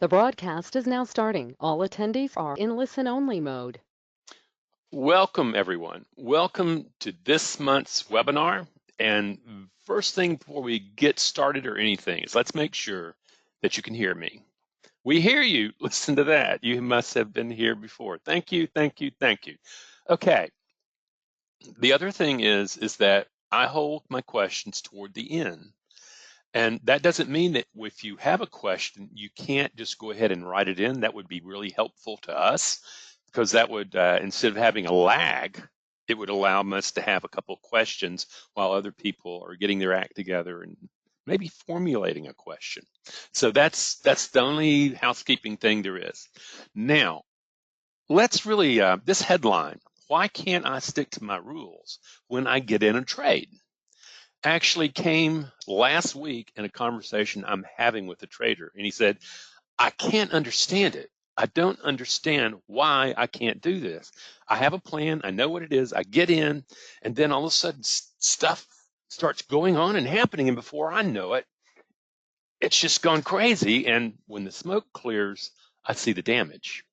The broadcast is now starting. All attendees are in listen-only mode. Welcome, everyone. Welcome to this month's webinar. And first thing before we get started or anything is let's make sure that you can hear me. We hear you. Listen to that. You must have been here before. Thank you, thank you, thank you. Okay. The other thing is that I hold my questions toward the end. And that doesn't mean that if you have a question, you can't just go ahead and write it in. That would be really helpful to us because that would, instead of having a lag, it would allow us to have a couple of questions while other people are getting their act together and maybe formulating a question. So that's the only housekeeping thing there is. Now, let's really, this headline, why can't I stick to my rules when I get in a trade? Actually came last week in a conversation I'm having with a trader. And he said, I can't understand it. I don't understand why I can't do this. I have a plan. I know what it is. I get in, and then all of a sudden stuff starts going on and happening. And before I know it, it's just gone crazy. And when the smoke clears, I see the damage.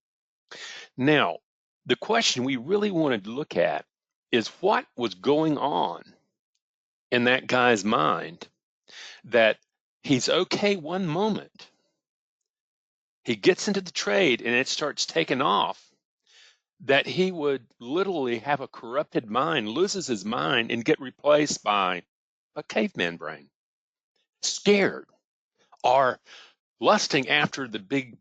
Now, the question we really wanted to look at is what was going on in that guy's mind that he's okay one moment. He gets into the trade and it starts taking off, that he would literally have a corrupted mind, loses his mind, and get replaced by a caveman brain, scared or lusting after the big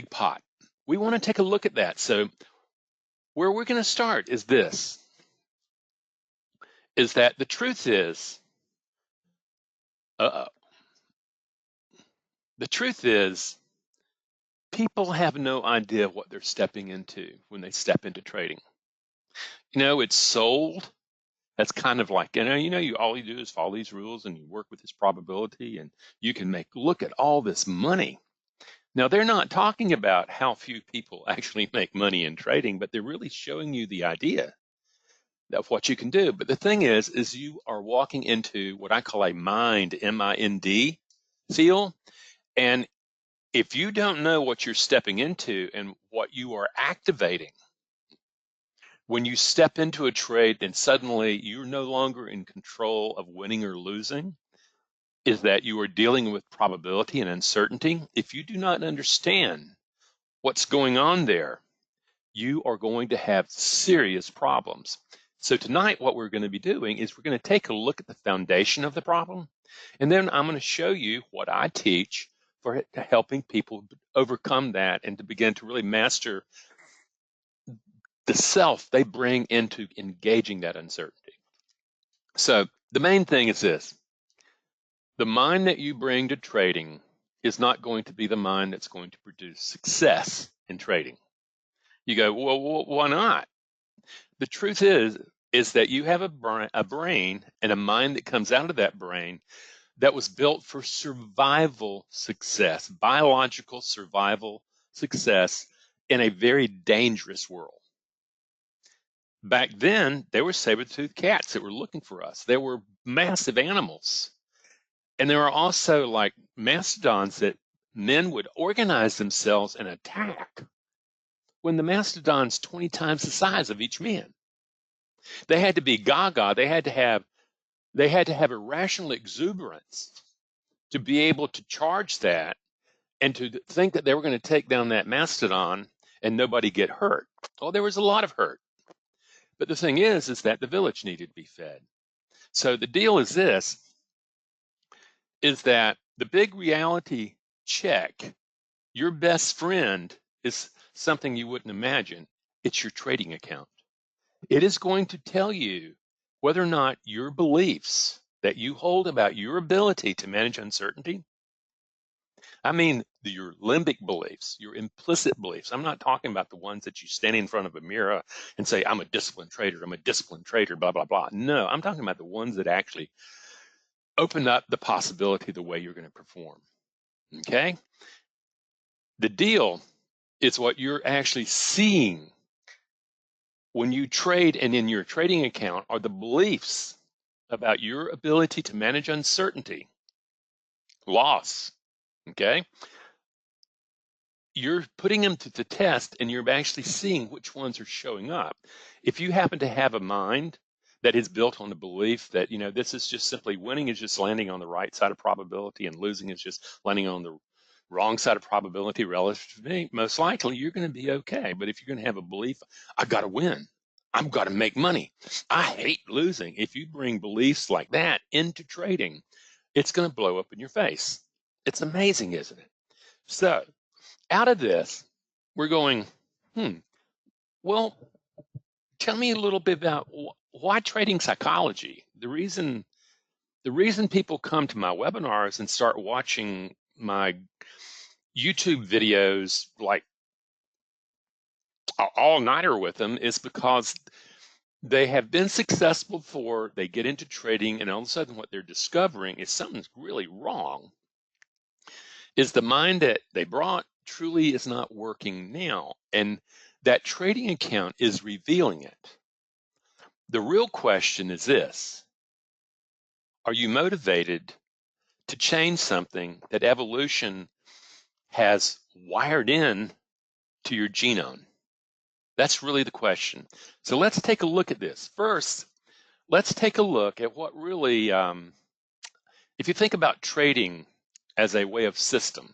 pot. We want to take a look at that. So where we're going to start is this, is that the truth is, the truth is people have no idea what they're stepping into when they step into trading. It's sold. That's kind of like, you all you do is follow these rules and you work with this probability and you can look at all this money. Now, they're not talking about how few people actually make money in trading, but they're really showing you the idea of what you can do. But the thing is you are walking into what I call a mind, M-I-N-D feel. And if you don't know what you're stepping into and what you are activating, when you step into a trade and suddenly you're no longer in control of winning or losing, is that you are dealing with probability and uncertainty. If you do not understand what's going on there, you are going to have serious problems. So tonight, what we're going to be doing is we're going to take a look at the foundation of the problem, and then I'm going to show you what I teach for helping people overcome that and to begin to really master the self they bring into engaging that uncertainty. So the main thing is this. The mind that you bring to trading is not going to be the mind that's going to produce success in trading. You go, well, why not? The truth is that you have a brain and a mind that comes out of that brain that was built for survival success, biological survival success in a very dangerous world. Back then, there were saber-toothed cats that were looking for us. There were massive animals. And there are also like mastodons that men would organize themselves and attack when the mastodon's 20 times the size of each man. They had to be gaga. They had to have irrational exuberance to be able to charge that and to think that they were going to take down that mastodon and nobody get hurt. Well, there was a lot of hurt. But the thing is that the village needed to be fed. So the deal is this, is that the big reality check, your best friend is something you wouldn't imagine. It's your trading account. It is going to tell you whether or not your beliefs that you hold about your ability to manage uncertainty, I mean your limbic beliefs, your implicit beliefs. I'm not talking about the ones that you stand in front of a mirror and say, I'm a disciplined trader, blah, blah, blah. No, I'm talking about the ones that actually open up the possibility of the way you're going to perform. Okay? The deal is what you're actually seeing when you trade, and in your trading account are the beliefs about your ability to manage uncertainty, loss. Okay? you're putting them to the test and you're actually seeing which ones are showing up. If you happen to have a mind that is built on the belief that, this is just simply winning is just landing on the right side of probability and losing is just landing on the wrong side of probability relative to me, most likely you're going to be okay. But if you're going to have a belief, I got to win, I'm got to make money, I hate losing. If you bring beliefs like that into trading, it's going to blow up in your face. It's amazing, isn't it? So out of this, we're going, well, tell me a little bit about why trading psychology. The reason people come to my webinars and start watching my YouTube videos like all-nighter with them is because they have been successful before, they get into trading, and all of a sudden what they're discovering is something's really wrong, is the mind that they brought truly is not working now. And that trading account is revealing it. The real question is this: are you motivated to change something that evolution has wired in to your genome? That's really the question. So let's take a look at this. First, let's take a look at what really, if you think about trading as a way of system,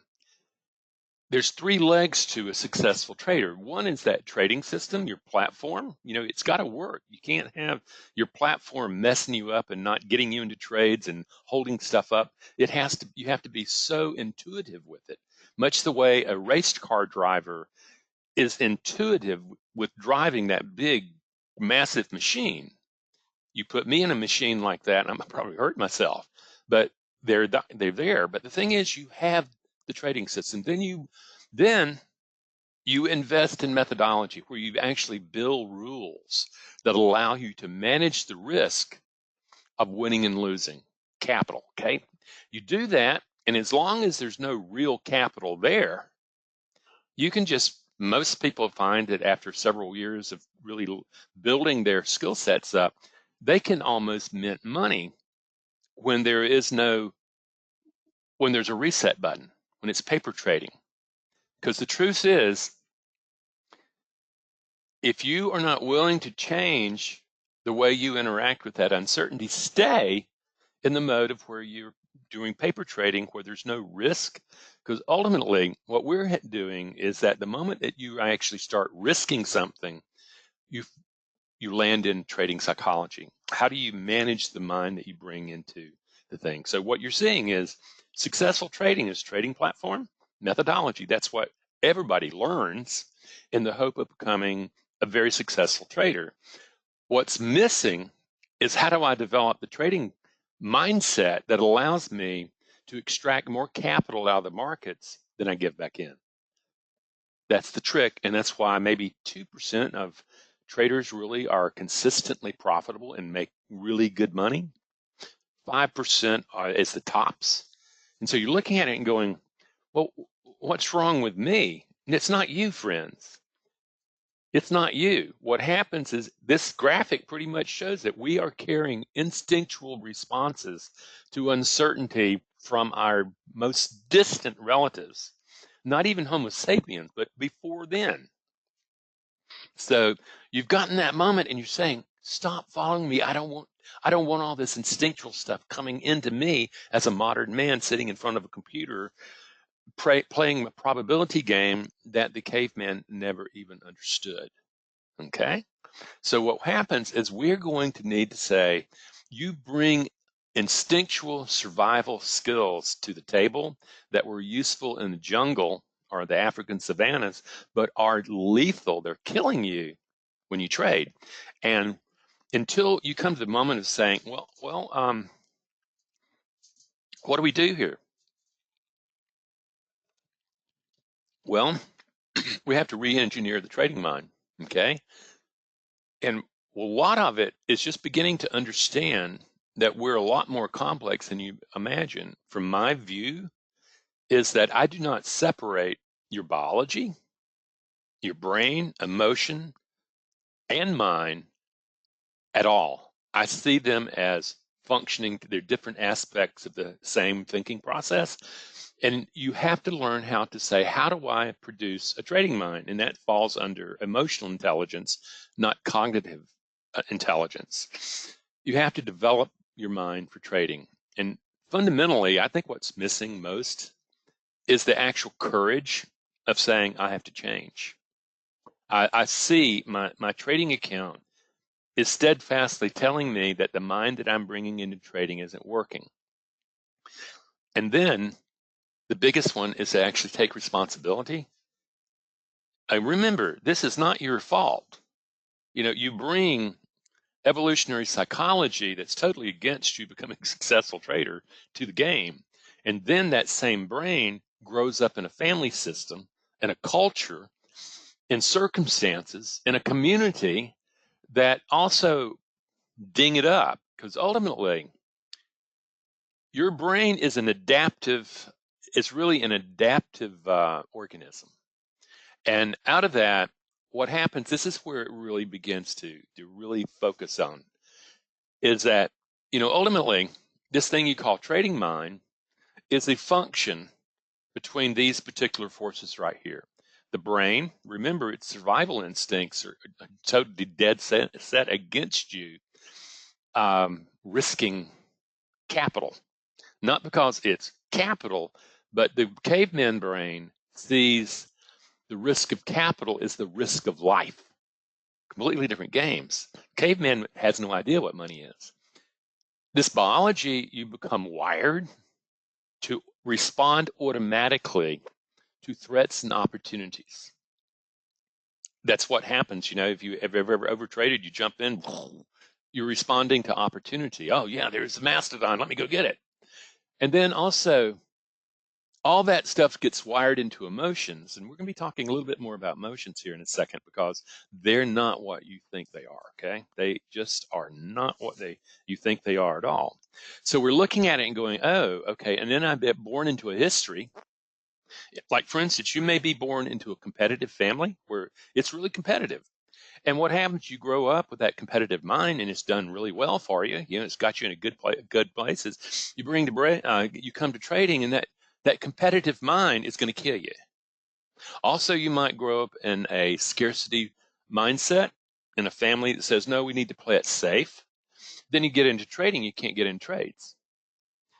there's three legs to a successful trader. One is that trading system, your platform. It's got to work. You can't have your platform messing you up and not getting you into trades and holding stuff up. You have to be so intuitive with it, much the way a race car driver is intuitive with driving that big, massive machine. You put me in a machine like that, and I'm probably hurt myself, but they're there. But the thing is, you have the trading system. Then you invest in methodology where you actually build rules that allow you to manage the risk of winning and losing capital. Okay, you do that, and as long as there's no real capital there, you can just. Most people find that after several years of really building their skill sets up, they can almost mint money when there's a reset button, when it's paper trading. Because the truth is, if you are not willing to change the way you interact with that uncertainty, stay in the mode of where you're doing paper trading, where there's no risk. Because ultimately, what we're doing is that the moment that you actually start risking something, you land in trading psychology. How do you manage the mind that you bring into the thing? So what you're seeing is successful trading is trading platform, methodology. That's what everybody learns in the hope of becoming a very successful trader. What's missing is how do I develop the trading mindset that allows me to extract more capital out of the markets than I give back in. That's the trick, and that's why maybe 2% of traders really are consistently profitable and make really good money. 5% is the tops. And so you're looking at it and going, well, what's wrong with me? And it's not you, friends. It's not you. What happens is this graphic pretty much shows that we are carrying instinctual responses to uncertainty from our most distant relatives, not even Homo sapiens, but before then. So you've gotten that moment and you're saying, stop following me. I don't want all this instinctual stuff coming into me as a modern man sitting in front of a computer playing a probability game that the caveman never even understood. Okay? So what happens is we're going to need to say, you bring instinctual survival skills to the table that were useful in the jungle or the African savannas, but are lethal. They're killing you when you trade. And until you come to the moment of saying, what do we do here? Well, we have to re-engineer the trading mind, okay? And a lot of it is just beginning to understand that we're a lot more complex than you imagine. From my view, is that I do not separate your biology, your brain, emotion, and mind at all. I see them as functioning, they're different aspects of the same thinking process. And you have to learn how to say, how do I produce a trading mind? And that falls under emotional intelligence, not cognitive intelligence. You have to develop your mind for trading. And fundamentally, I think what's missing most is the actual courage of saying, I have to change. I see my trading account is steadfastly telling me that the mind that I'm bringing into trading isn't working. And then the biggest one is to actually take responsibility. I remember, this is not your fault. You bring evolutionary psychology that's totally against you becoming a successful trader to the game. And then that same brain grows up in a family system, in a culture, in circumstances, in a community that also ding it up. Because ultimately, your brain is it's really an adaptive organism. And out of that, what happens, this is where it really begins to really focus on, is that, ultimately, this thing you call trading mind is a function between these particular forces right here. The brain, remember, its survival instincts are totally dead set against you risking capital. Not because it's capital, but the caveman brain sees the risk of capital is the risk of life. Completely different games. Caveman has no idea what money is. This biology, you become wired to respond automatically to threats and opportunities. That's what happens. If you have ever overtraded, you jump in, you're responding to opportunity. Oh yeah, there's a mastodon, let me go get it. And then also, all that stuff gets wired into emotions, and we're going to be talking a little bit more about emotions here in a second, because they're not what you think they are. Okay, they just are not what you think they are at all. So we're looking at it and going, oh, okay. And then I get born into a history. Like, for instance, you may be born into a competitive family where it's really competitive. And what happens? You grow up with that competitive mind, and it's done really well for you. It's got you in a good places. You you come to trading, and that competitive mind is going to kill you. Also, you might grow up in a scarcity mindset in a family that says, no, we need to play it safe. Then you get into trading, you can't get in trades.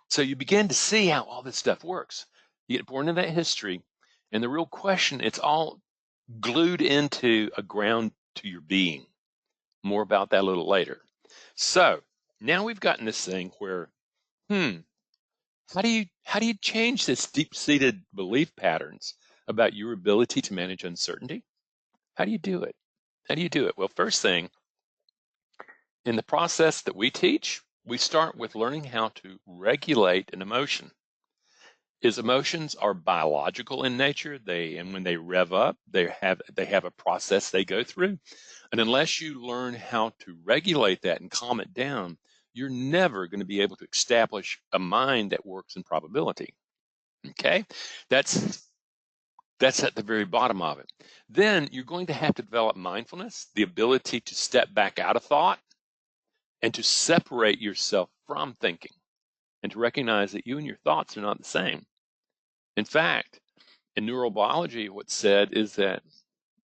So you begin to see how all this stuff works. You get born into that history, and the real question, it's all glued into a ground to your being. More about that a little later. So now we've gotten this thing where, how do you change this deep-seated belief patterns about your ability to manage uncertainty? How do you do it? How do you do it? Well, first thing, in the process that we teach, we start with learning how to regulate an emotion. Emotions are biological in nature. And when they rev up, they have a process they go through. And unless you learn how to regulate that and calm it down, you're never going to be able to establish a mind that works in probability. Okay? That's at the very bottom of it. Then you're going to have to develop mindfulness, the ability to step back out of thought and to separate yourself from thinking, and to recognize that you and your thoughts are not the same. In fact, in neurobiology, what's said is that,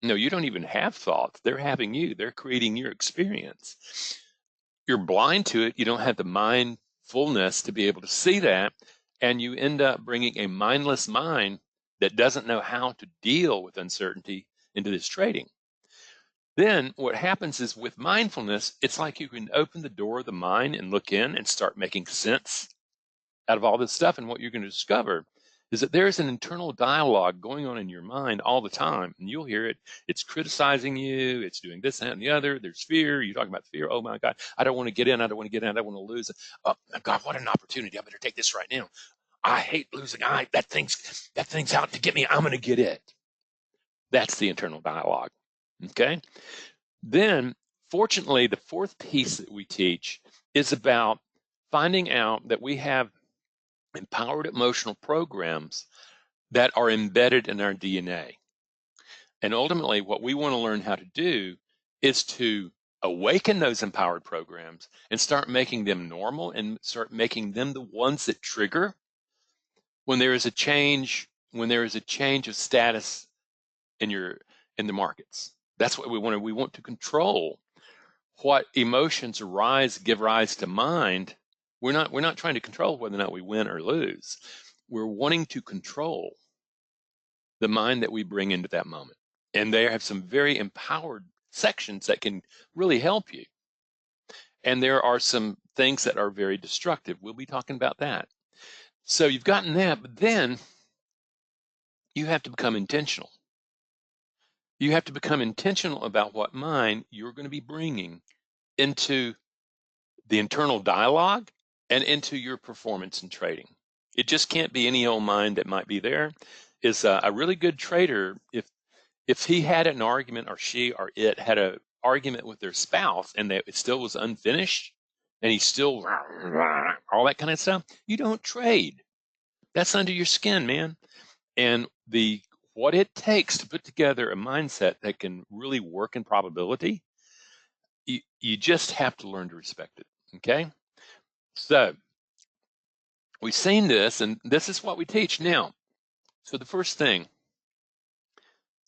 no, you don't even have thoughts. They're having you. They're creating your experience. You're blind to it. You don't have the mindfulness to be able to see that. And you end up bringing a mindless mind that doesn't know how to deal with uncertainty into this trading. Then what happens is, with mindfulness, it's like you can open the door of the mind and look in and start making sense out of all this stuff. And what you're going to discover is that there's an internal dialogue going on in your mind all the time. And you'll hear it. It's criticizing you. It's doing this, that, and the other. There's fear. You talk about fear. Oh my God, I don't want to get in. I don't want to get in. I don't want to lose. Oh my God, what an opportunity. I better take this right now. I hate losing. That thing's out to get me. I'm going to get it. That's the internal dialogue. Okay. Then, fortunately, the fourth piece that we teach is about finding out that we have empowered emotional programs that are embedded in our DNA. And ultimately, what we want to learn how to do is to awaken those empowered programs and start making them normal, and start making them the ones that trigger when there is a change of status in the markets. That's what we want. We want to control what emotions give rise to mind. We're not trying to control whether or not we win or lose. We're wanting to control the mind that we bring into that moment. And they have some very empowered sections that can really help you. And there are some things that are very destructive. We'll be talking about that. So you've gotten that, but then you have to become intentional. You have to become intentional about what mind you're going to be bringing into the internal dialogue and into your performance in trading. It just can't be any old mind that might be there. Is a really good trader, if he had an argument, or she or it had an argument with their spouse and it still was unfinished, and he's still all that kind of stuff, you don't trade. That's under your skin, man. And what it takes to put together a mindset that can really work in probability, you just have to learn to respect it. Okay? So we've seen this, and this is what we teach now. So the first thing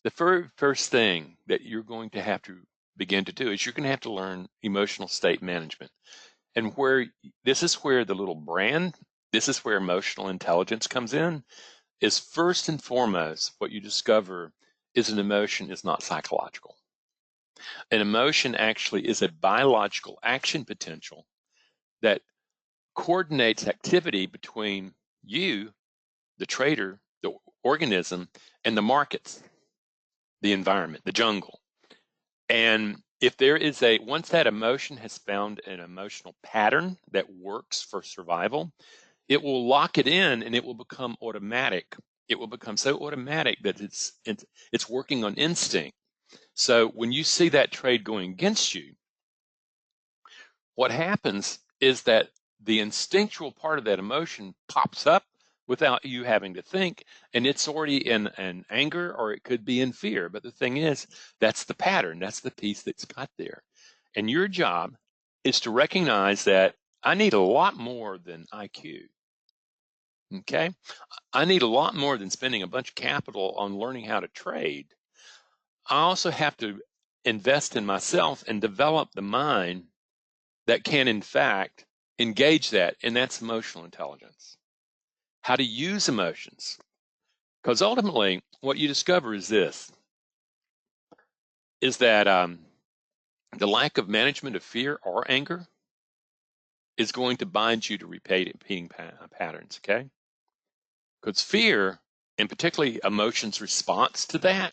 that you're going to have to begin to do is you're going to have to learn emotional state management. And this is where the little brand, this is where emotional intelligence comes in, is first and foremost what you discover is an emotion is not psychological. An emotion actually is a biological action potential that coordinates activity between you, the trader, the organism, and the markets, the environment, the jungle. And if there is once that emotion has found an emotional pattern that works for survival, it will lock it in and it will become automatic. It will become so automatic that it's working on instinct. So when you see that trade going against you, what happens is that the instinctual part of that emotion pops up without you having to think, and it's already in anger, or it could be in fear. But the thing is, that's the pattern. That's the piece that's got there. And your job is to recognize that I need a lot more than IQ. Okay? I need a lot more than spending a bunch of capital on learning how to trade. I also have to invest in myself and develop the mind that can, in fact, engage that, and that's emotional intelligence. How to use emotions. Because ultimately, what you discover is this, is that the lack of management of fear or anger is going to bind you to repeating patterns, okay? Because fear, and particularly emotions' response to that,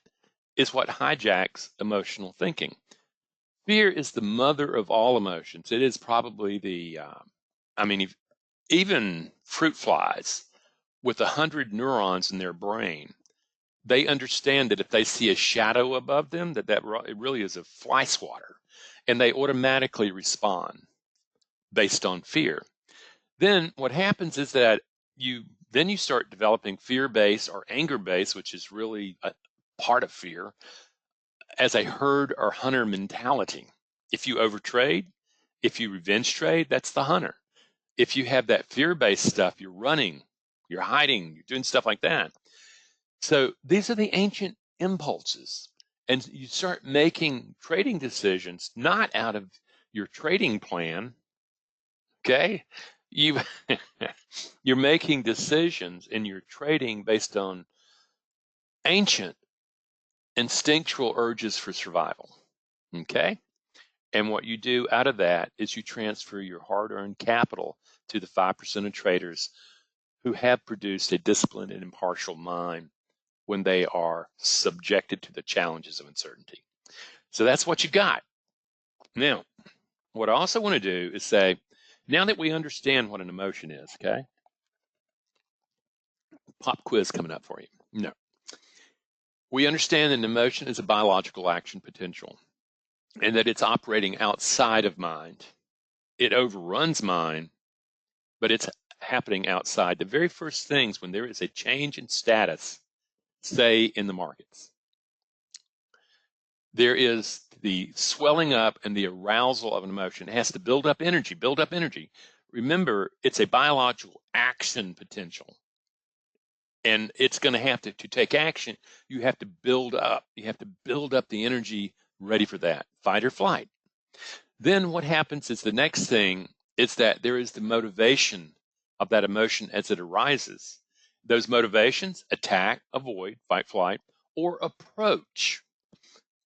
is what hijacks emotional thinking. Fear is the mother of all emotions. It is probably even fruit flies with 100 neurons in their brain, they understand that if they see a shadow above them, that it really is a fly swatter, and they automatically respond based on fear. Then what happens is that you start developing fear-based or anger-based, which is really a part of fear, as a herd or hunter mentality. If you overtrade, if you revenge trade, that's the hunter. If you have that fear-based stuff, you're running, you're hiding, you're doing stuff like that. So these are the ancient impulses. And you start making trading decisions not out of your trading plan, okay? You're making decisions in your trading based on ancient instinctual urges for survival, okay? And what you do out of that is you transfer your hard-earned capital to the 5% of traders who have produced a disciplined and impartial mind when they are subjected to the challenges of uncertainty. So that's what you got. Now, what I also want to do is say, now that we understand what an emotion is, okay? Pop quiz coming up for you. No. We understand that an emotion is a biological action potential and that it's operating outside of mind. It overruns mind, but it's happening outside. The very first things when there is a change in status, say in the markets, there is the swelling up and the arousal of an emotion. It has to build up energy. Remember, it's a biological action potential. And it's going to have to take action. You have to build up. You have to build up the energy ready for that, fight or flight. Then what happens is the next thing is that there is the motivation of that emotion as it arises. Those motivations: attack, avoid, fight, flight, or approach.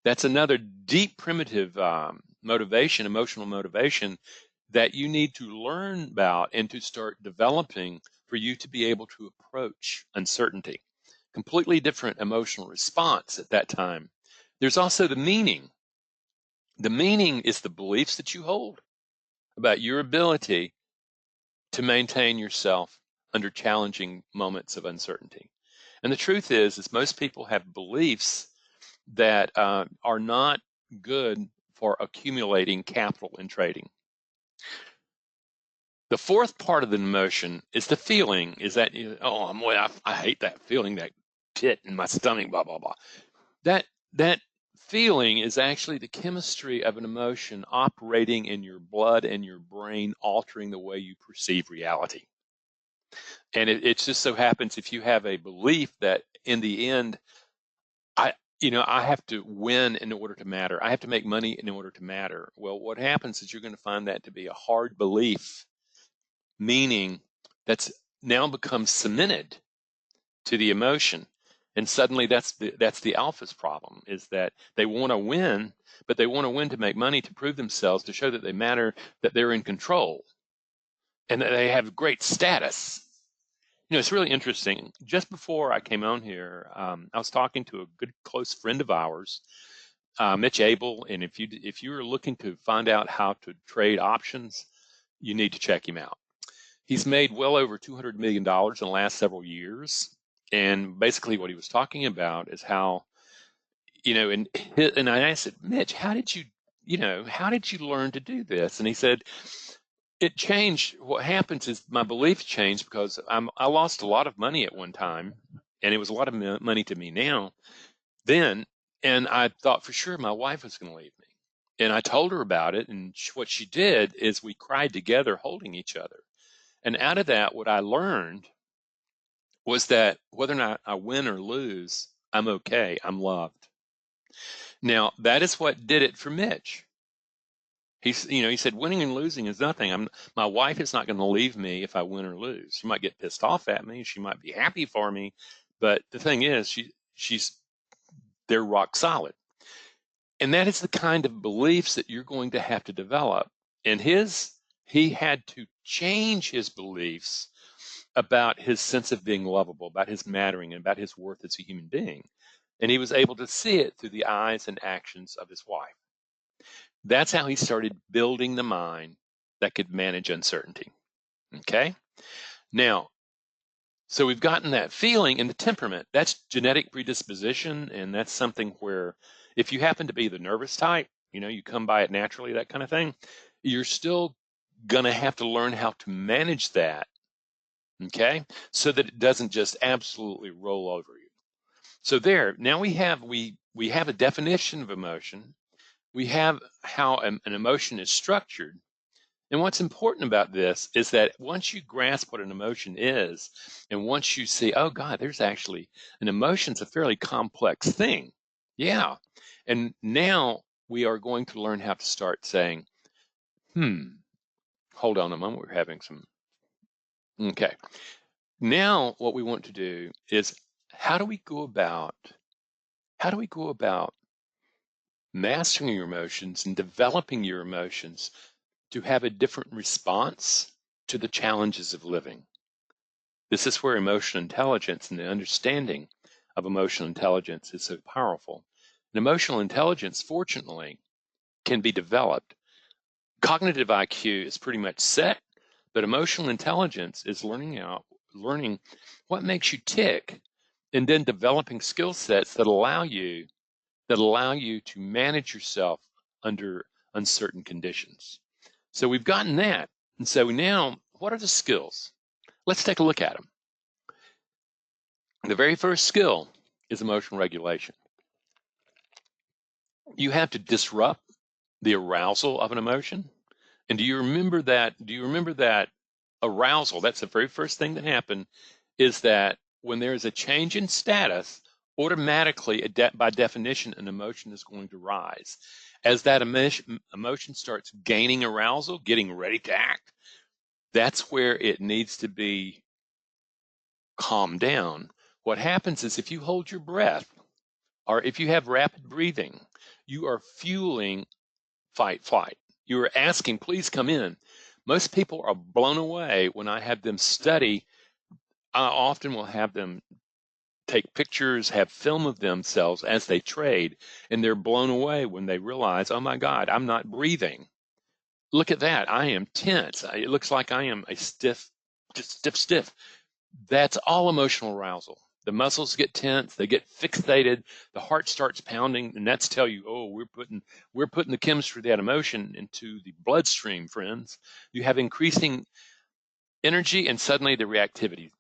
That's another deep primitive motivation, emotional motivation, that you need to learn about and to start developing for you to be able to approach uncertainty. Completely different emotional response at that time. There's also the meaning. The meaning is the beliefs that you hold about your ability to maintain yourself under challenging moments of uncertainty. And the truth is most people have beliefs that are not good for accumulating capital in trading. The fourth part of the emotion is the feeling, is that, I hate that feeling, that pit in my stomach, blah, blah, blah. That feeling is actually the chemistry of an emotion operating in your blood and your brain, altering the way you perceive reality. And it just so happens, if you have a belief that in the end, I have to win in order to matter, I have to make money in order to matter. Well, what happens is you're going to find that to be a hard belief, meaning that's now becomes cemented to the emotion. And suddenly that's the alpha's problem, is that they want to win, but they want to win to make money, to prove themselves, to show that they matter, that they're in control, and that they have great status. It's really interesting. Just before I came on here, I was talking to a good close friend of ours, Mitch Abel, and if you are looking to find out how to trade options, you need to check him out. He's made well over $200 million in the last several years. And basically what he was talking about is how, and I said, Mitch, how did you learn to do this? And he said, it changed. What happens is my beliefs changed, because I lost a lot of money at one time, and it was a lot of money to me now then. And I thought for sure my wife was going to leave me. And I told her about it. And what she did is we cried together, holding each other. And out of that, what I learned was that whether or not I win or lose, I'm okay. I'm loved. Now, that is what did it for Mitch. He said, winning and losing is nothing. My wife is not going to leave me if I win or lose. She might get pissed off at me. She might be happy for me. But the thing is, they're rock solid. And that is the kind of beliefs that you're going to have to develop. And he had to change his beliefs about his sense of being lovable, about his mattering, and about his worth as a human being. And he was able to see it through the eyes and actions of his wife. That's how he started building the mind that could manage uncertainty. Okay? Now, so we've gotten that feeling, and the temperament. That's genetic predisposition, and that's something where if you happen to be the nervous type, you come by it naturally, that kind of thing, you're still going to have to learn how to manage that, okay, so that it doesn't just absolutely roll over you. So now we have a definition of emotion. We have how an emotion is structured. And what's important about this is that once you grasp what an emotion is, and once you see, oh God, there's actually an emotion's a fairly complex thing. Yeah. And now we are going to learn how to start saying, hold on a moment, we're having some. Okay. Now what we want to do is, how do we go about mastering your emotions and developing your emotions to have a different response to the challenges of living? This is where emotional intelligence and the understanding of emotional intelligence is so powerful. And emotional intelligence, fortunately, can be developed. Cognitive IQ is pretty much set, but emotional intelligence is learning what makes you tick, and then developing skill sets that allow you to manage yourself under uncertain conditions. So we've gotten that. And so now, what are the skills? Let's take a look at them. The very first skill is emotional regulation. You have to disrupt the arousal of an emotion. And do you remember that arousal? That's the very first thing that happened, is that when there is a change in status, automatically, by definition, an emotion is going to rise. As that emotion starts gaining arousal, getting ready to act, that's where it needs to be calmed down. What happens is if you hold your breath, or if you have rapid breathing, you are fueling fight, flight. You are asking, please come in. Most people are blown away when I have them study. I often will have them take pictures, have film of themselves as they trade, and they're blown away when they realize, oh my God, I'm not breathing. Look at that. I am tense. It looks like I am a stiff. That's all emotional arousal. The muscles get tense, they get fixated, the heart starts pounding, and that's tell you, oh, we're putting the chemistry of that emotion into the bloodstream, friends. You have increasing energy, and suddenly the reactivity,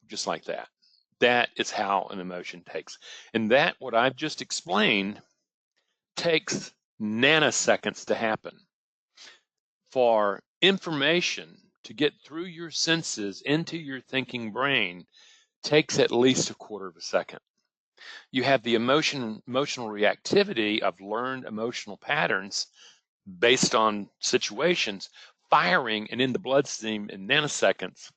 just like that. That is how an emotion takes. And that, what I've just explained, takes nanoseconds to happen. For information to get through your senses into your thinking brain takes at least a quarter of a second. You have the emotional reactivity of learned emotional patterns based on situations firing and in the bloodstream in nanoseconds.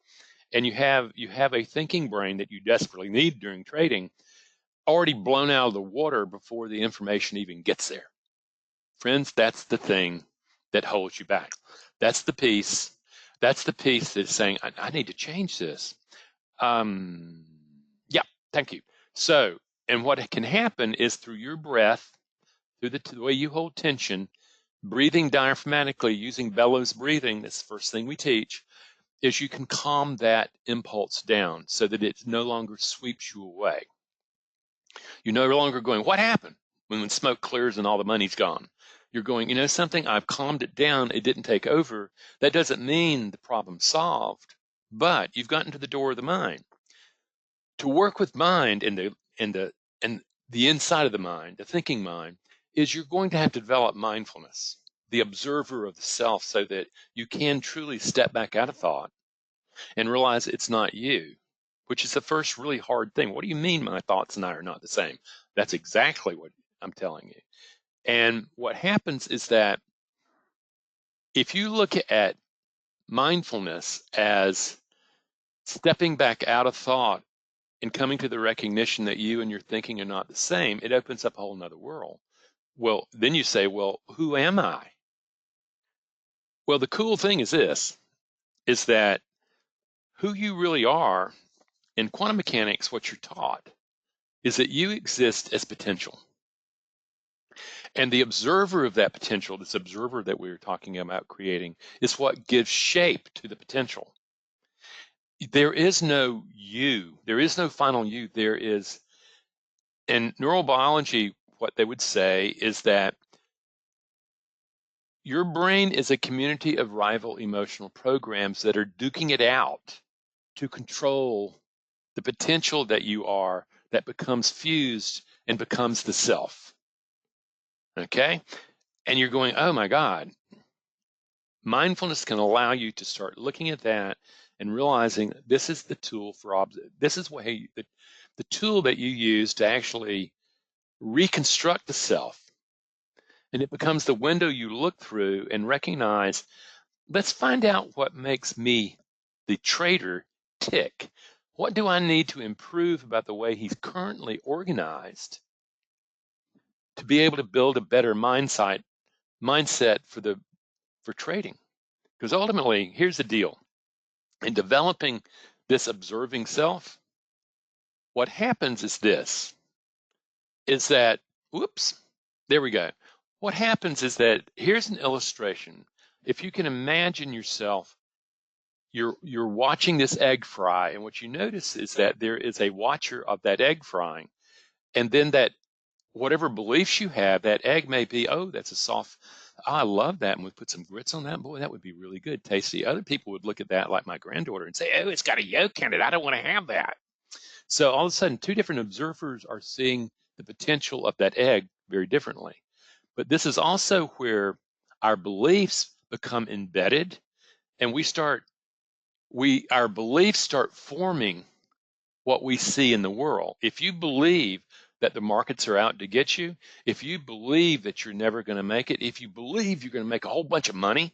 And you have a thinking brain that you desperately need during trading already blown out of the water before the information even gets there. Friends, that's the thing that holds you back. That's the piece that's saying, I need to change this. Yeah, thank you. So, and what can happen is through your breath, through the way you hold tension, breathing diaphragmatically, using bellows breathing, that's the first thing we teach, is you can calm that impulse down so that it no longer sweeps you away. You're no longer going, what happened? When smoke clears and all the money's gone. You're going, you know something, I've calmed it down, it didn't take over. That doesn't mean the problem's solved, but you've gotten to the door of the mind. To work with mind and the inside of the mind, the thinking mind, is you're going to have to develop mindfulness, the observer of the self, so that you can truly step back out of thought and realize it's not you, which is the first really hard thing. What do you mean my thoughts and I are not the same? That's exactly what I'm telling you. And what happens is that if you look at mindfulness as stepping back out of thought and coming to the recognition that you and your thinking are not the same, it opens up a whole nother world. Well, then you say, well, who am I? Well, the cool thing is this, is that who you really are in quantum mechanics, what you're taught is that you exist as potential. And the observer of that potential, this observer that we were talking about creating, is what gives shape to the potential. There is no you. There is no final you. There is, in neurobiology, what they would say is that your brain is a community of rival emotional programs that are duking it out to control the potential that you are, that becomes fused and becomes the self. Okay? And you're going, oh my God. Mindfulness can allow you to start looking at that and realizing this is the tool for, this is what the tool that you use to actually reconstruct the self. And it becomes the window you look through and recognize, let's find out what makes me, the trader, tick. What do I need to improve about the way he's currently organized to be able to build a better mindset for trading? Because ultimately, here's the deal. In developing this observing self, what happens is this, is that, whoops, there we go. What happens is that, here's an illustration. If you can imagine yourself, you're watching this egg fry, and what you notice is that there is a watcher of that egg frying, and then that whatever beliefs you have, that egg may be, oh, that's a soft, oh, I love that, and we put some grits on that, boy, that would be really good, tasty. Other people would look at that, like my granddaughter, and say, oh, it's got a yolk in it, I don't want to have that. So all of a sudden, two different observers are seeing the potential of that egg very differently. But this is also where our beliefs become embedded, and our beliefs start forming what we see in the world. If you believe that the markets are out to get you, if you believe that you're never going to make it, if you believe you're going to make a whole bunch of money,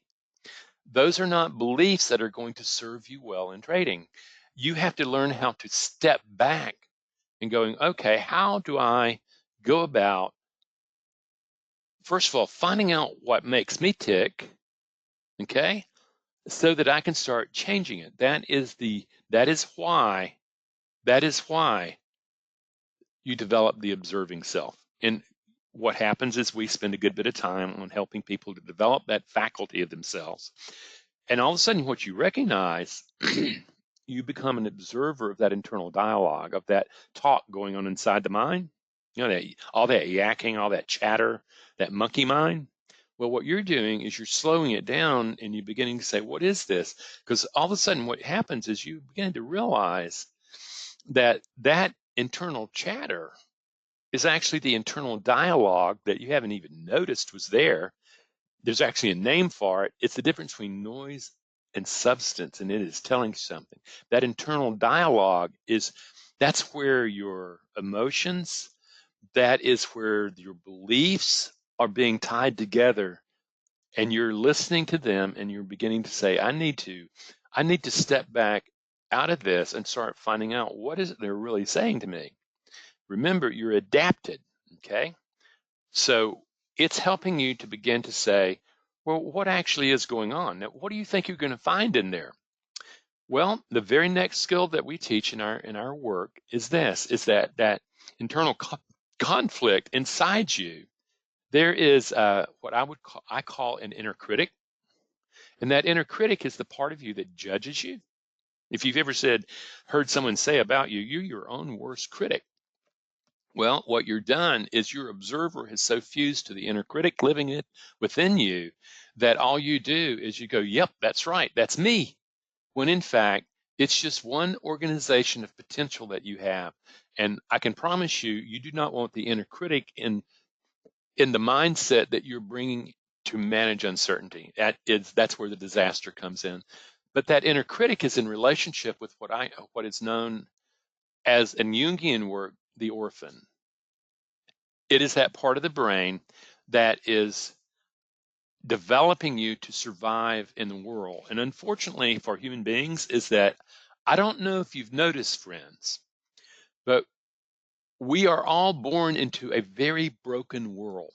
those are not beliefs that are going to serve you well in trading. You have to learn how to step back and going, okay, how do I go about, first of all, finding out what makes me tick, okay, so that I can start changing it. That is why you develop the observing self. And what happens is we spend a good bit of time on helping people to develop that faculty of themselves. And all of a sudden, what you recognize, you become an observer of that internal dialogue, of that talk going on inside the mind. You know, all that yakking, all that chatter, that monkey mind. Well, what you're doing is you're slowing it down and you're beginning to say, what is this? Because all of a sudden, what happens is you begin to realize that that internal chatter is actually the internal dialogue that you haven't even noticed was there. There's actually a name for it. It's the difference between noise and substance, and it is telling something. That internal dialogue that's where your emotions, that is where your beliefs are being tied together, and you're listening to them and you're beginning to say, I need to step back out of this and start finding out what is it they're really saying to me. Remember, you're adapted, okay? So it's helping you to begin to say, well, what actually is going on? Now, what do you think you're going to find in there? Well, the very next skill that we teach in our work is that internal conflict inside you. There is what I call an inner critic, and that inner critic is the part of you that judges you. If you've ever heard someone say about you, you're your own worst critic. Well, what you're done is your observer has so fused to the inner critic living within you that all you do is you go, yep, that's right, that's me. When in fact, it's just one organization of potential that you have. And I can promise you, you do not want the inner critic in the mindset that you're bringing to manage uncertainty. That's where the disaster comes in. But that inner critic is in relationship with what is known as, in Jungian work, the orphan. It is that part of the brain that is developing you to survive in the world. And unfortunately for human beings is that, I don't know if you've noticed, friends, but we are all born into a very broken world.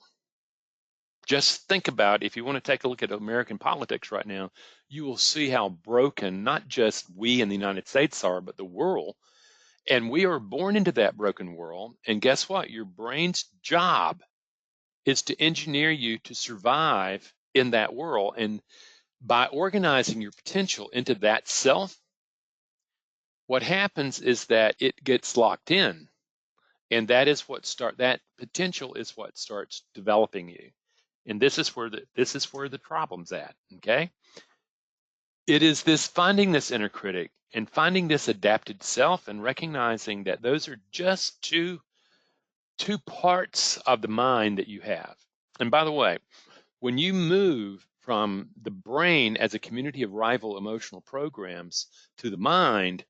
Just think about, if you want to take a look at American politics right now, you will see how broken not just we in the United States are, but the world. And we are born into that broken world. And guess what? Your brain's job is to engineer you to survive in that world. And by organizing your potential into that self, what happens is that it gets locked in. And that potential is what starts developing you. And this is where the problem's at, okay? It is this finding this inner critic and finding this adapted self and recognizing that those are just two parts of the mind that you have. And by the way, when you move from the brain as a community of rival emotional programs to the mind,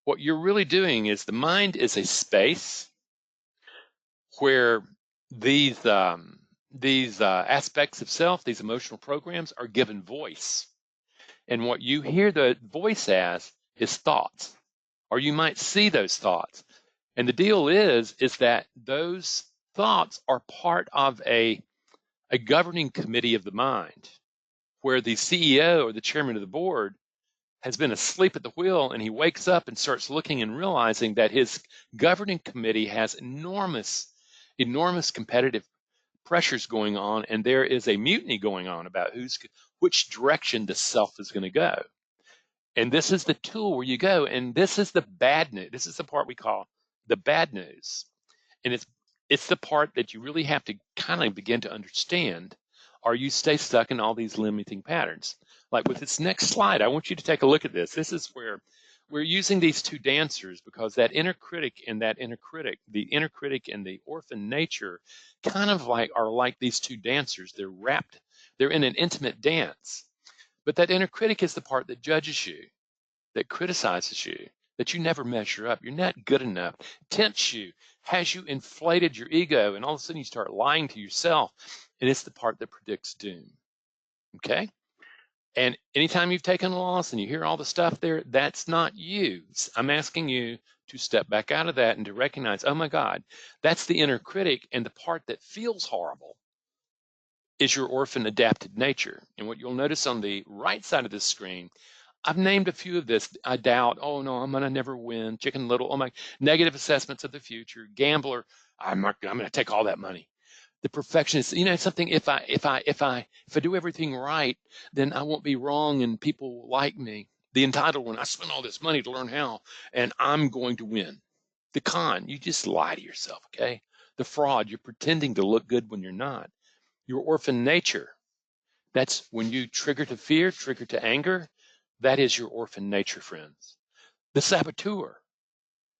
what you're really doing is the mind is a space where these aspects of self, these emotional programs, are given voice. And what you hear the voice as is thoughts, or you might see those thoughts. And the deal is that those thoughts are part of a governing committee of the mind, where the CEO or the chairman of the board has been asleep at the wheel, and he wakes up and starts looking and realizing that his governing committee has enormous competitive pressures going on, and there is a mutiny going on about which direction the self is going to go. And this is the tool where you go, and this is the bad news. This is the part we call the bad news. And it's the part that you really have to kind of begin to understand, or you stay stuck in all these limiting patterns. Like with this next slide, I want you to take a look at this. This is where we're using these two dancers, because that inner critic and the inner critic and the orphan nature kind of are like these two dancers. They're in an intimate dance. But that inner critic is the part that judges you, that criticizes you, that you never measure up. You're not good enough. Tempts you, has you inflated your ego, and all of a sudden you start lying to yourself. And it's the part that predicts doom. Okay? And anytime you've taken a loss and you hear all the stuff there, that's not you. I'm asking you to step back out of that and to recognize, oh my God, that's the inner critic, and the part that feels horrible is your orphan adapted nature. And what you'll notice on the right side of this screen, I've named a few of this. I doubt, oh no, I'm gonna never win, Chicken Little, oh my, negative assessments of the future, gambler, I'm gonna take all that money. The perfectionist, something, if I do everything right, then I won't be wrong and people will like me. The entitled one, I spent all this money to learn how, and I'm going to win. The con, you just lie to yourself, okay? The fraud, you're pretending to look good when you're not. Your orphan nature, that's when you trigger to fear, trigger to anger, that is your orphan nature, friends. The saboteur,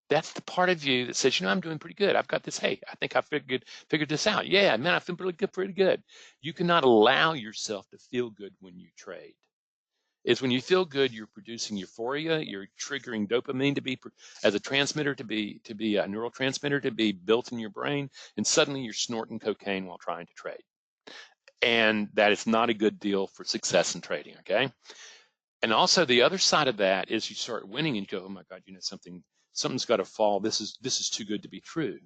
that's the part of you that says, I'm doing pretty good. I've got this. Hey, I think I figured this out. Yeah, man, I feel pretty good. You cannot allow yourself to feel good when you trade. It's when you feel good, you're producing euphoria, you're triggering dopamine to be as a transmitter, to be a neurotransmitter to be built in your brain, and suddenly you're snorting cocaine while trying to trade. And that is not a good deal for success in trading, okay? And also the other side of that is you start winning and you go, oh my God, something's got to fall. This is too good to be true.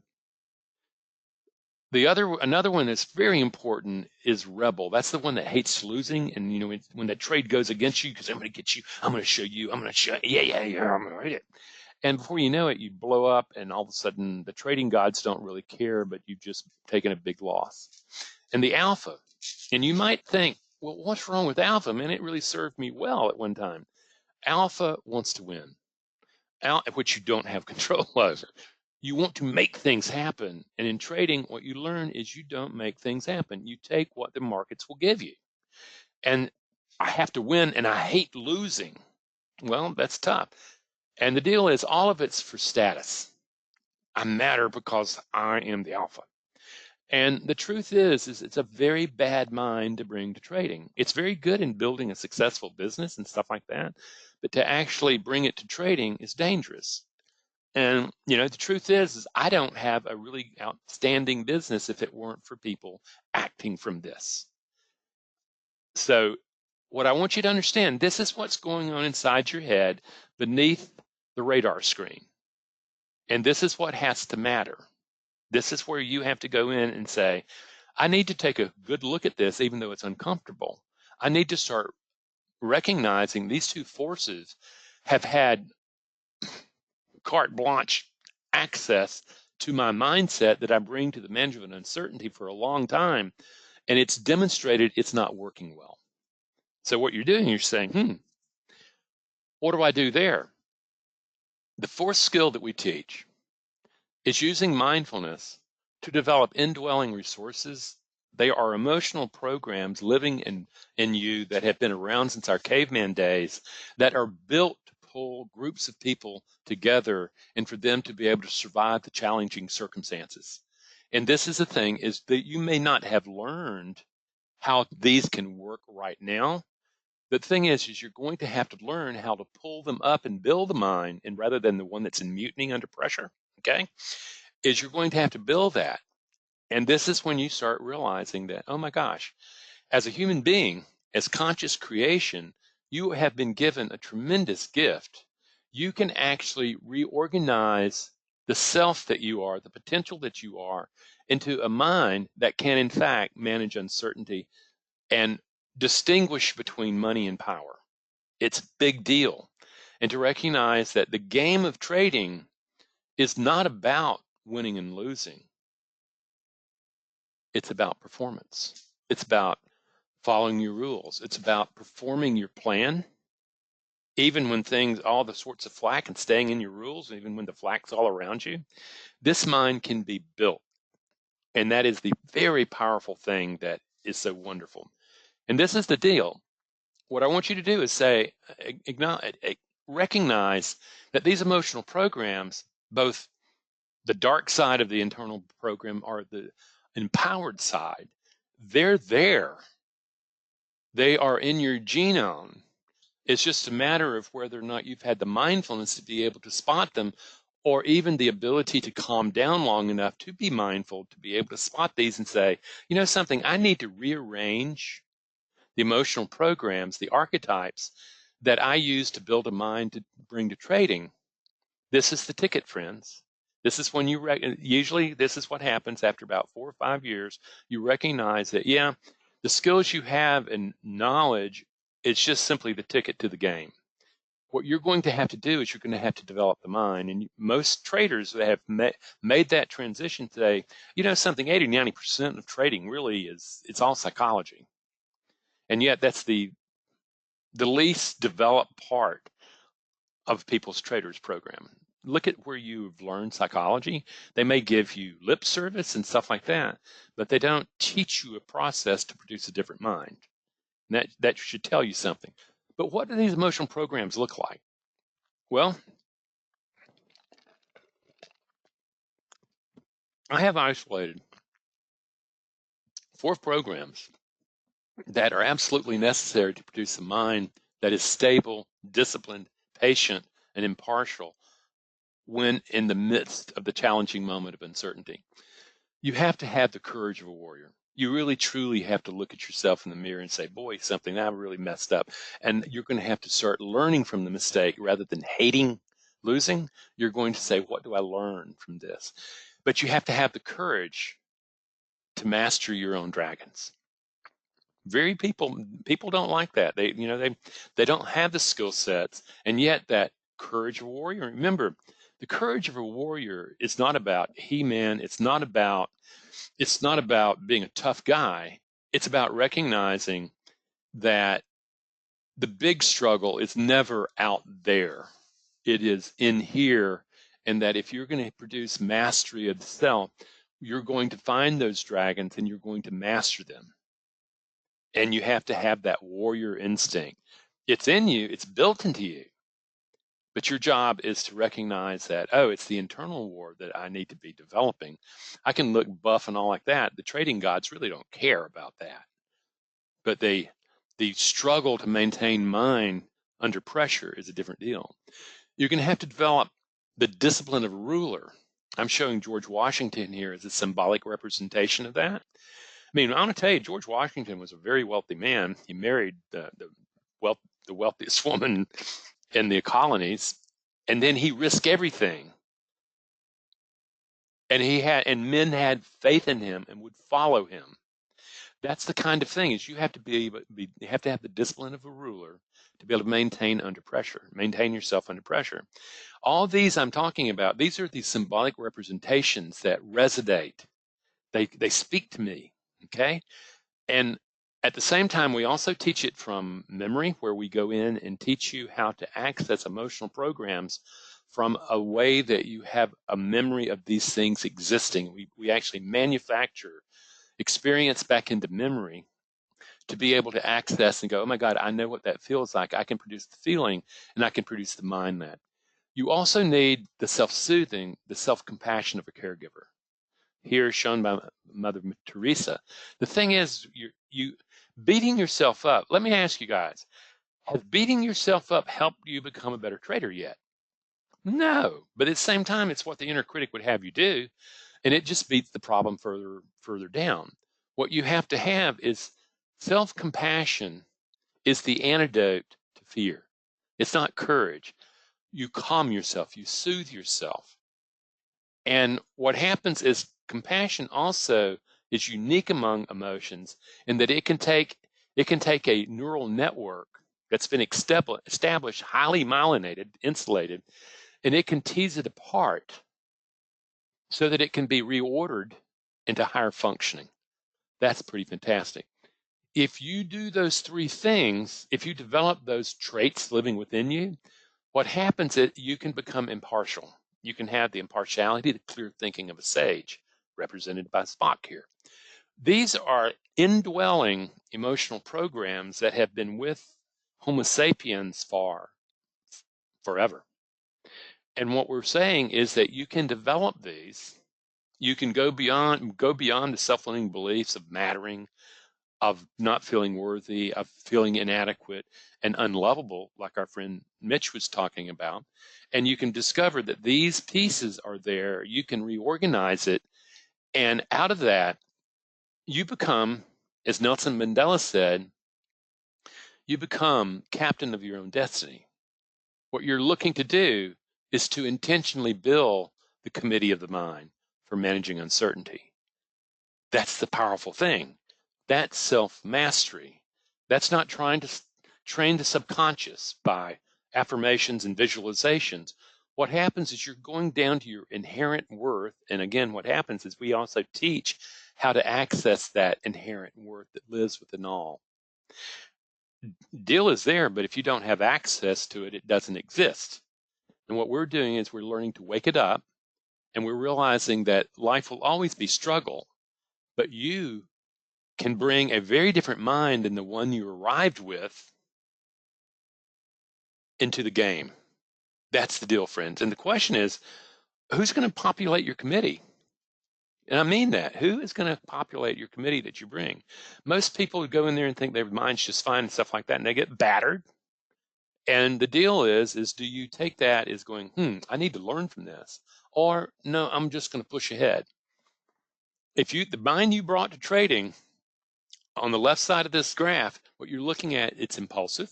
Another one that's very important is rebel. That's the one that hates losing, and when that trade goes against you, because I'm going to get you, I'm going to show you, I'm going to show you, yeah, I'm going to hit it. And before you know it, you blow up, and all of a sudden the trading gods don't really care, but you've just taken a big loss. And the alpha, and you might think, well, what's wrong with alpha? Man, it really served me well at one time. Alpha wants to win, which you don't have control over. You want to make things happen. And in trading, what you learn is you don't make things happen. You take what the markets will give you. And I have to win, and I hate losing. Well, that's tough. And the deal is, all of it's for status. I matter because I am the alpha. And the truth is it's a very bad mind to bring to trading. It's very good in building a successful business and stuff like that, but to actually bring it to trading is dangerous. And the truth is I don't have a really outstanding business if it weren't for people acting from this. So what I want you to understand, this is what's going on inside your head beneath the radar screen. And this is what has to matter. This is where you have to go in and say, I need to take a good look at this, even though it's uncomfortable. I need to start recognizing these two forces have had carte blanche access to my mindset that I bring to the management of uncertainty for a long time, and it's demonstrated it's not working well. So what you're doing, you're saying, what do I do there? The fourth skill that we teach is using mindfulness to develop indwelling resources. They are emotional programs living in you that have been around since our caveman days, that are built to pull groups of people together and for them to be able to survive the challenging circumstances. And this is the thing, is that you may not have learned how these can work right now. The thing is you're going to have to learn how to pull them up and build the mind, and rather than the one that's in mutiny under pressure, okay, is you're going to have to build that. And this is when you start realizing that, oh my gosh, as a human being, as conscious creation, you have been given a tremendous gift. You can actually reorganize the self that you are, the potential that you are, into a mind that can, in fact, manage uncertainty and distinguish between money and power. It's a big deal. And to recognize that the game of trading is not about winning and losing. It's about performance. It's about following your rules. It's about performing your plan, even when all the sorts of flack, and staying in your rules, even when the flack's all around you. This mind can be built. And that is the very powerful thing that is so wonderful. And this is the deal. What I want you to do is say, recognize that these emotional programs, both the dark side of the internal program or the empowered side, they're there. They are in your genome. It's just a matter of whether or not you've had the mindfulness to be able to spot them, or even the ability to calm down long enough to be mindful, to be able to spot these and say, you know something, I need to rearrange the emotional programs, the archetypes that I use to build a mind to bring to trading. This is the ticket, friends. This is when you, usually this is what happens after about 4 or 5 years. You recognize that, yeah, the skills you have and knowledge, it's just simply the ticket to the game. What you're going to have to do is you're going to have to develop the mind. And most traders that have made that transition say, you know something, 80, 90% of trading really is, it's all psychology. And yet that's the least developed part of people's traders program. Look at where you've learned psychology. They may give you lip service and stuff like that, but they don't teach you a process to produce a different mind. And that should tell you something. But what do these emotional programs look like? Well, I have isolated 4 programs that are absolutely necessary to produce a mind that is stable, disciplined, patient, and impartial when in the midst of the challenging moment of uncertainty. You have to have the courage of a warrior. You really truly have to look at yourself in the mirror and say, boy, something I really messed up. And you're going to have to start learning from the mistake rather than hating losing. You're going to say, what do I learn from this? But you have to have the courage to master your own dragons. People don't like that. They don't have the skill sets, and yet that courage of a warrior. Remember, the courage of a warrior is not about He-Man. It's not about being a tough guy. It's about recognizing that the big struggle is never out there. It is in here, and that if you're going to produce mastery of the self, you're going to find those dragons and you're going to master them. And you have to have that warrior instinct. It's in you, it's built into you. But your job is to recognize that, oh, it's the internal war that I need to be developing. I can look buff and all like that. The trading gods really don't care about that. But the struggle to maintain mind under pressure is a different deal. You're going to have to develop the discipline of a ruler. I'm showing George Washington here as a symbolic representation of that. I mean, I want to tell you, George Washington was a very wealthy man. He married the wealthiest woman in the colonies, and then he risked everything. And men had faith in him and would follow him. That's the kind of thing is you have to you have to have the discipline of a ruler to be able to maintain yourself under pressure. All these I'm talking about, these are the symbolic representations that resonate. They speak to me. Okay. And at the same time, we also teach it from memory, where we go in and teach you how to access emotional programs from a way that you have a memory of these things existing. We actually manufacture experience back into memory to be able to access and go, oh my God, I know what that feels like. I can produce the feeling and I can produce the mind that. You also need the self-soothing, the self-compassion of a caregiver. Here shown by Mother Teresa. The thing is, you beating yourself up. Let me ask you guys, has beating yourself up helped you become a better trader yet? No, but at the same time, it's what the inner critic would have you do, and it just beats the problem further down. What you have to have is self-compassion is the antidote to fear. It's not courage. You calm yourself, you soothe yourself. And what happens is compassion also is unique among emotions in that it can take a neural network that's been established, highly myelinated, insulated, and it can tease it apart so that it can be reordered into higher functioning. That's pretty fantastic. If you do those 3 things, if you develop those traits living within you, what happens is you can become impartial. You can have the impartiality, the clear thinking of a sage, represented by Spock here. These are indwelling emotional programs that have been with Homo sapiens forever. And what we're saying is that you can develop these. You can go beyond the self-limiting beliefs of mattering, of not feeling worthy, of feeling inadequate and unlovable, like our friend Mitch was talking about. And you can discover that these pieces are there. You can reorganize it. And out of that, you become, as Nelson Mandela said, you become captain of your own destiny. What you're looking to do is to intentionally build the committee of the mind for managing uncertainty. That's the powerful thing. That's self-mastery. That's not trying to train the subconscious by affirmations and visualizations. What happens is you're going down to your inherent worth. And again, what happens is we also teach how to access that inherent worth that lives within all. Deal is there, but if you don't have access to it, it doesn't exist. And what we're doing is we're learning to wake it up, and we're realizing that life will always be struggle, but you can bring a very different mind than the one you arrived with into the game. That's the deal, friends. And the question is, who's going to populate your committee? And I mean that. Who is going to populate your committee that you bring? Most people go in there and think their mind's just fine and stuff like that, and they get battered. And the deal is do you take that as going, I need to learn from this? Or no, I'm just going to push ahead. If the mind you brought to trading on the left side of this graph, what you're looking at, it's impulsive.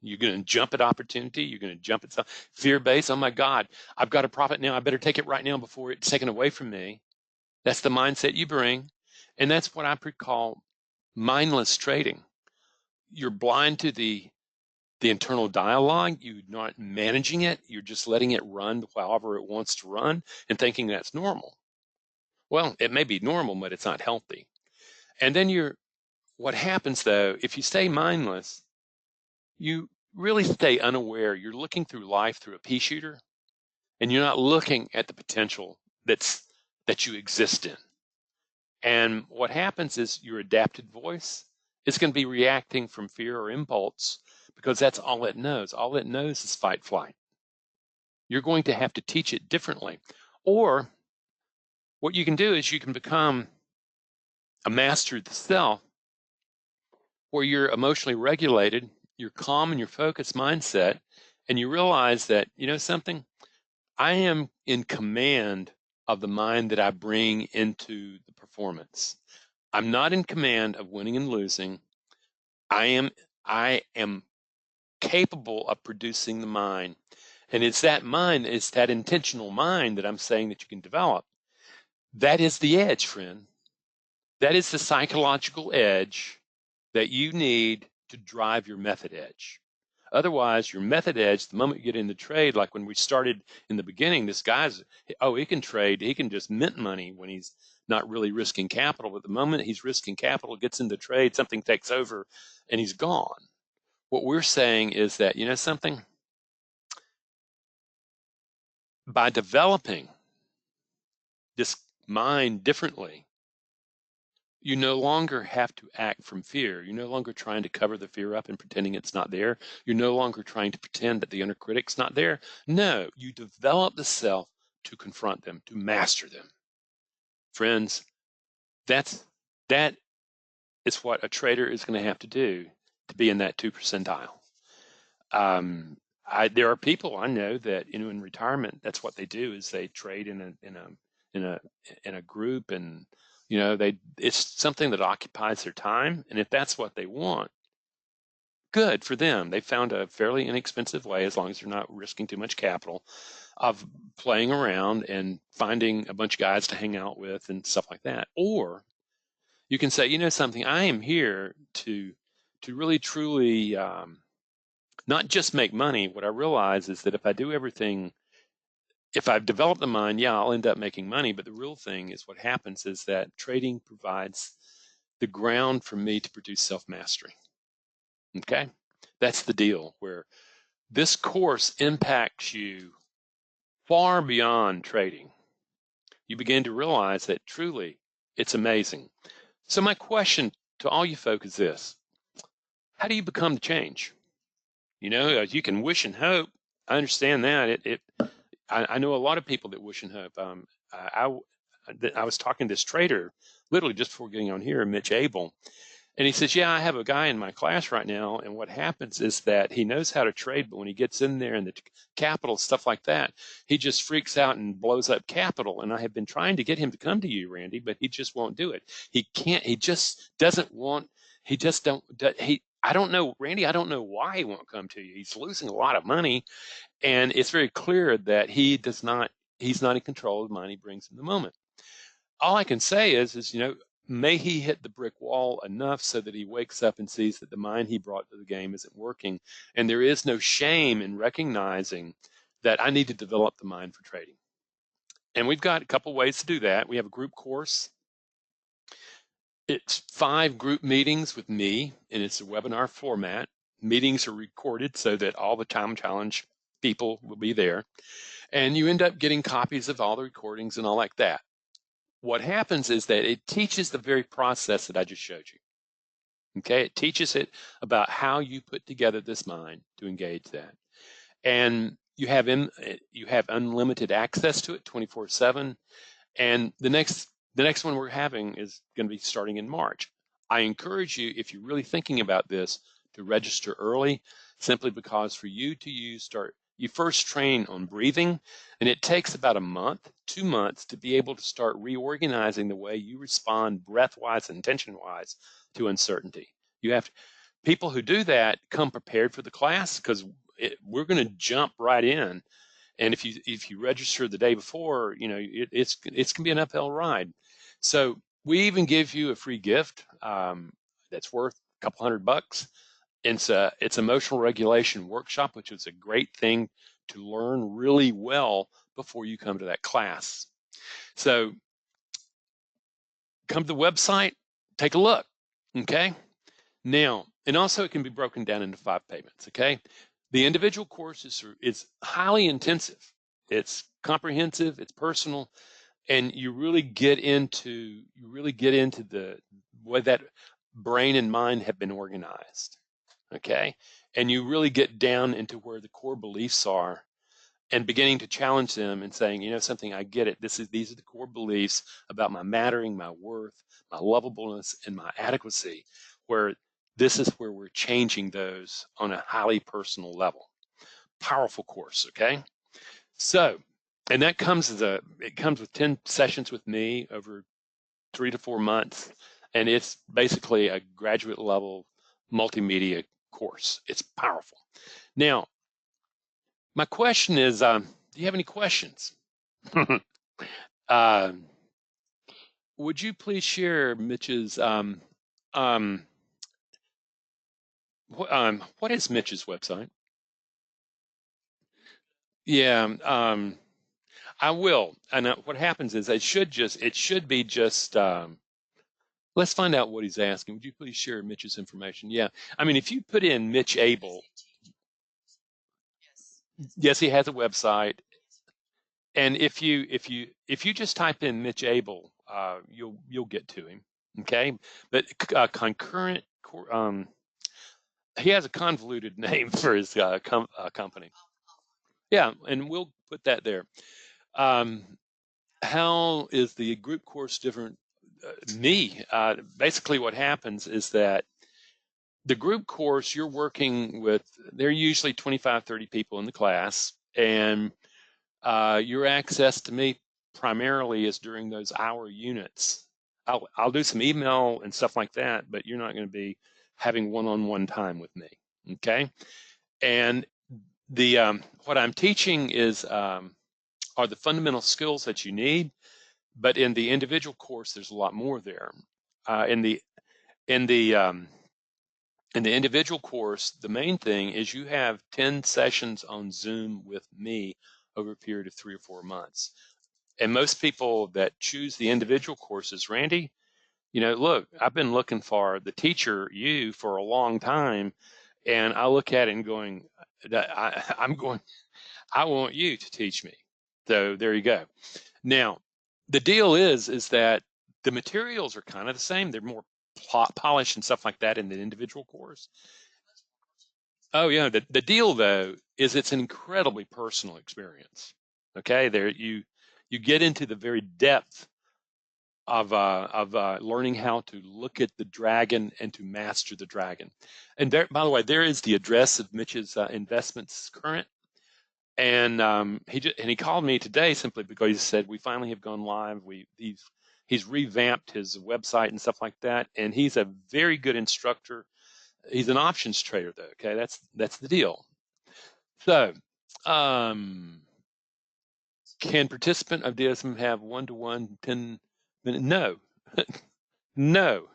You're going to jump at opportunity. You're going to jump at stuff. Fear-based. Oh my God, I've got a profit now. I better take it right now before it's taken away from me. That's the mindset you bring. And that's what I call mindless trading. You're blind to the internal dialogue. You're not managing it. You're just letting it run however it wants to run and thinking that's normal. Well, it may be normal, but it's not healthy. And then what happens though, if you stay mindless, you really stay unaware. You're looking through life through a pea shooter, and you're not looking at the potential that you exist in. And what happens is your adapted voice is going to be reacting from fear or impulse because that's all it knows. All it knows is fight, flight. You're going to have to teach it differently. Or what you can do is you can become a master of the self where you're emotionally regulated, you're calm in your focused mindset, and you realize that, you know something, I am in command of the mind that I bring into the performance. I'm not in command of winning and losing. I am capable of producing the mind. And it's that mind, it's that intentional mind that I'm saying that you can develop. That is the edge, friend. That is the psychological edge that you need to drive your method edge. Otherwise, your method edge, the moment you get in the trade, like when we started in the beginning, this guy's, he can trade, he can just mint money when he's not really risking capital. But the moment he's risking capital, gets into trade, something takes over and he's gone. What we're saying is that, you know something? By developing this mind differently, you no longer have to act from fear. You're no longer trying to cover the fear up and pretending it's not there. You're no longer trying to pretend that the inner critic's not there. No, you develop the self to confront them, to master them. Friends, that is what a trader is going to have to do to be in that 2 percentile. There are people I know that, in retirement, that's what they do is they trade in a group, and it's something that occupies their time. And if that's what they want, good for them. They found a fairly inexpensive way, as long as they're not risking too much capital, of playing around and finding a bunch of guys to hang out with and stuff like that. Or you can say, you know something, I am here to really truly not just make money. What I realize is that if I do everything, if I've developed the mind, yeah, I'll end up making money. But the real thing is what happens is that trading provides the ground for me to produce self-mastery. Okay? That's the deal, where this course impacts you far beyond trading. You begin to realize that truly it's amazing. So my question to all you folk is this: how do you become the change? You can wish and hope. I understand that. I know a lot of people that wish and hope. I was talking to this trader literally just before getting on here, Mitch Abel, And he says, yeah, I have a guy in my class right now, and what happens is that he knows how to trade, but when he gets in there and the capital, stuff like that, he just freaks out and blows up capital. And I have been trying to get him to come to you, Randy, but he just won't do it. He can't, he just doesn't want, he just don't, I don't know, Randy, I don't know why he won't come to you. He's losing a lot of money, and it's very clear that he's not in control of the money he brings in the moment. All I can say is, may he hit the brick wall enough so that he wakes up and sees that the mind he brought to the game isn't working. And there is no shame in recognizing that I need to develop the mind for trading. And we've got a couple ways to do that. We have a group course. It's 5 group meetings with me, and it's a webinar format. Meetings are recorded so that all the time challenge people will be there. And you end up getting copies of all the recordings and all like that. What happens is that it teaches the very process that I just showed you. Okay, it teaches it about how you put together this mind to engage that. And you have unlimited access to it 24/7. And the next one we're having is going to be starting in March. I encourage you, if you're really thinking about this, to register early, simply because for you to you first train on breathing, and it takes about a month, 2 months to be able to start reorganizing the way you respond breath-wise and intention-wise to uncertainty. People who do that come prepared for the class, because we're going to jump right in. And if you register the day before, it's going to be an uphill ride. So we even give you a free gift that's worth a couple $100. It's emotional regulation workshop, which is a great thing to learn really well before you come to that class. So come to the website, take a look. Okay. Now, and also it can be broken down into 5 payments. Okay. The individual course is highly intensive. It's comprehensive. It's personal, and you really get into the way that brain and mind have been organized. Okay, and you really get down into where the core beliefs are, and beginning to challenge them and saying, something, I get it. These are the core beliefs about my mattering, my worth, my lovableness, and my adequacy. Where this is where we're changing those on a highly personal level. Powerful course, okay? So, and that comes it comes with 10 sessions with me over 3 to 4 months, and it's basically a graduate level multimedia course. It's powerful. Now, my question is, do you have any questions? Would you please share Mitch's, what is Mitch's website? Yeah, I will. And what happens is it should be just, let's find out what he's asking. Would you please share Mitch's information? Yeah. I mean, if you put in Mitch Abel, yes, he has a website. And if you just type in Mitch Abel, you'll get to him. Okay. But concurrent, he has a convoluted name for his company. Yeah, and we'll put that there. How is the group course different? Basically what happens is that the group course, you're working with, there are usually 25, 30 people in the class, and your access to me primarily is during those hour units. I'll do some email and stuff like that, but you're not going to be having one-on-one time with me, okay? And the what I'm teaching is are the fundamental skills that you need, but in the individual course, there's a lot more there. In the individual course, the main thing is you have 10 sessions on Zoom with me over a period of 3 or 4 months. And most people that choose the individual courses, Randy, look, I've been looking for the teacher, you, for a long time, and I look at it and going, I want you to teach me. So there you go. Now, the deal is that the materials are kind of the same. They're more polished and stuff like that in the individual course. Oh yeah, the deal though is it's an incredibly personal experience. Okay, there you get into the very depth of learning how to look at the dragon and to master the dragon. And there, by the way, there is the address of Mitch's investments current. And he called me today simply because he said we finally have gone live. He's revamped his website and stuff like that, and he's a very good instructor. He's an options trader though. Okay, that's the deal. So, can participant of DSM have 1-to-1 10-minute? No, no.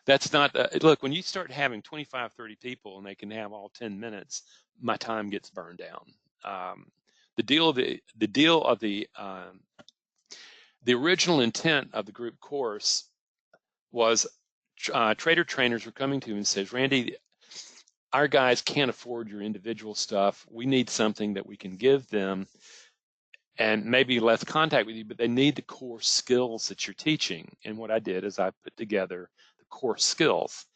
That's not. Look, when you start having 25, 30 people and they can have all 10 minutes, my time gets burned down. The deal of the original intent of the group course was trader trainers were coming to me and says, Randy, our guys can't afford your individual stuff. We need something that we can give them and maybe less contact with you, but they need the core skills that you're teaching. And what I did is I put together the core skills.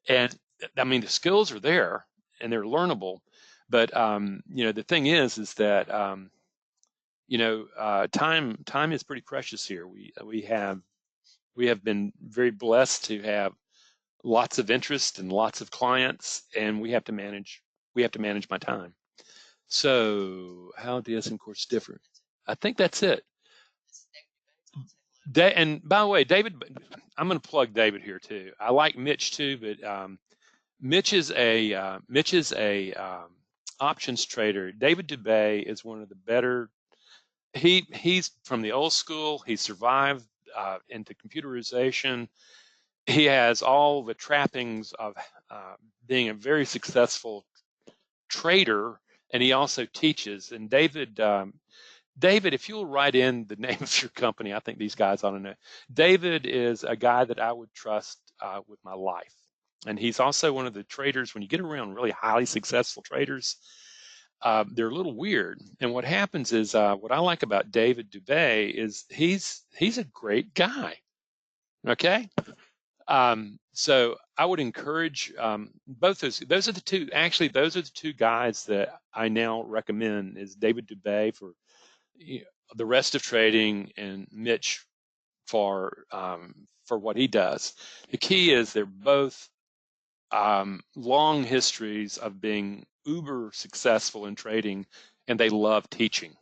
And I mean, the skills are there and they're learnable, but the thing is that time is pretty precious here. We have been very blessed to have lots of interest and lots of clients, and we have to manage my time. So how DSM course differ? I think that's it. And by the way, David, I'm going to plug David here too. I like Mitch too, but Mitch is a options trader. David Dubay is one of the better. He's from the old school. He survived into computerization. He has all the trappings of being a very successful trader, and he also teaches. And David, if you'll write in the name of your company, I think these guys ought to know. David is a guy that I would trust with my life. And he's also one of the traders, when you get around really highly successful traders, they're a little weird. And what happens is, what I like about David Dubay is he's a great guy. Okay. So I would encourage both those are the two guys that I now recommend is David Dubay for the rest of trading and Mitch for what he does. The key is they're both long histories of being uber successful in trading, and they love teaching.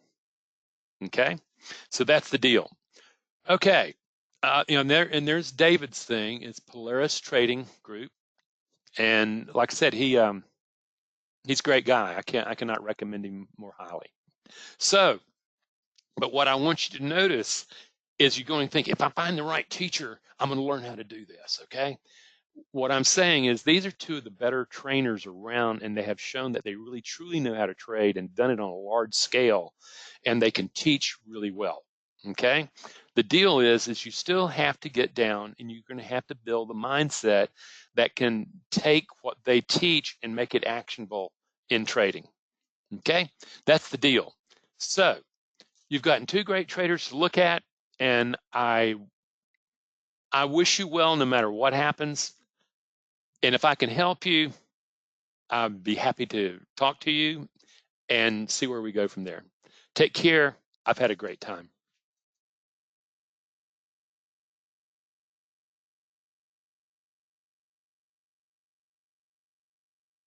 Okay, so that's the deal. Okay, there's David's thing. It's Polaris Trading Group, and like I said, he's a great guy. I cannot recommend him more highly. So, but what I want you to notice is you're going to think, if I find the right teacher, I'm going to learn how to do this. Okay. What I'm saying is these are two of the better trainers around, and they have shown that they really truly know how to trade and done it on a large scale, and they can teach really well. Okay. The deal is you still have to get down, and you're going to have to build a mindset that can take what they teach and make it actionable in trading. Okay. That's the deal. So you've gotten two great traders to look at, and I wish you well no matter what happens. And if I can help you, I'd be happy to talk to you and see where we go from there. Take care. I've had a great time.